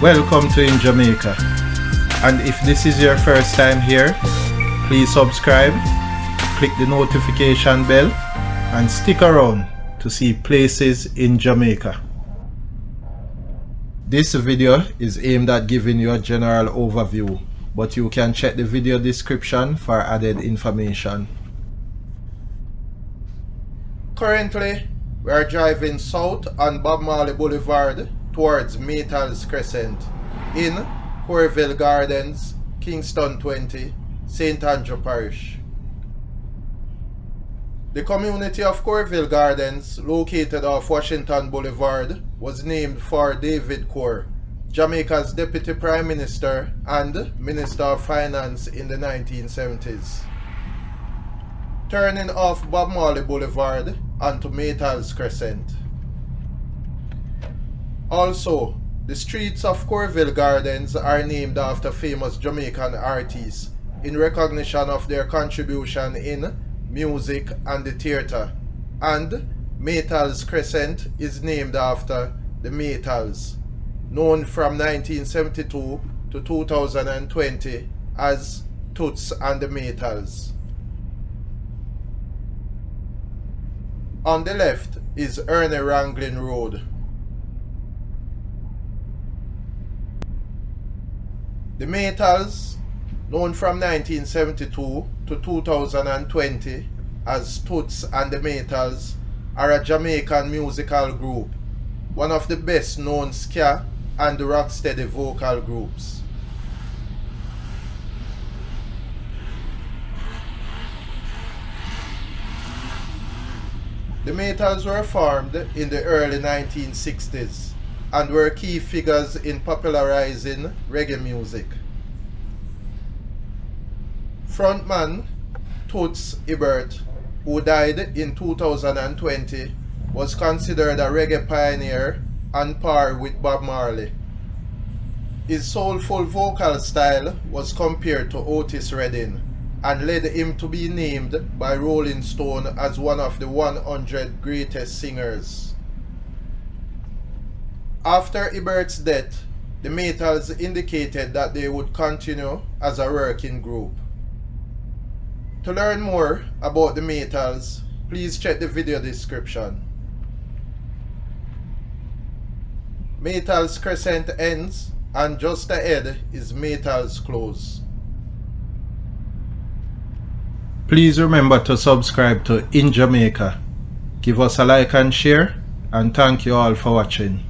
Welcome to In Jamaica, and if this is your first time here, please subscribe, click the notification bell and stick around to see places in Jamaica. This video is aimed at giving you a general overview, but you can check the video description for added information. Currently, we are driving south on Bob Marley Boulevard towards Maytals Crescent in Corville Gardens, Kingston 20, St. Andrew Parish. The community of Corville Gardens, located off Washington Boulevard, was named for David Corr, Jamaica's Deputy Prime Minister and Minister of Finance in the 1970s. Turning off Bob Marley Boulevard onto Maytals Crescent. Also, the streets of Corville Gardens are named after famous Jamaican artists in recognition of their contribution in music and the theatre, and Maytals Crescent is named after the Maytals, known from 1972 to 2020 as Toots and the Maytals. On the left is Ernie Ranglin Road. The Maytals, known from 1972 to 2020 as Toots and the Maytals, are a Jamaican musical group, one of the best known ska and rocksteady vocal groups. The Maytals were formed in the early 1960s and were key figures in popularizing reggae music. Frontman Toots Hibbert, who died in 2020, was considered a reggae pioneer on par with Bob Marley. His soulful vocal style was compared to Otis Redding and led him to be named by Rolling Stone as one of the 100 greatest singers. After Hibbert's death, the Maytals indicated that they would continue as a working group. To learn more about the Maytals, please check the video description. Maytals Crescent ends, and just ahead is Maytals Close. Please remember to subscribe to In Jamaica. Give us a like and share, and thank you all for watching.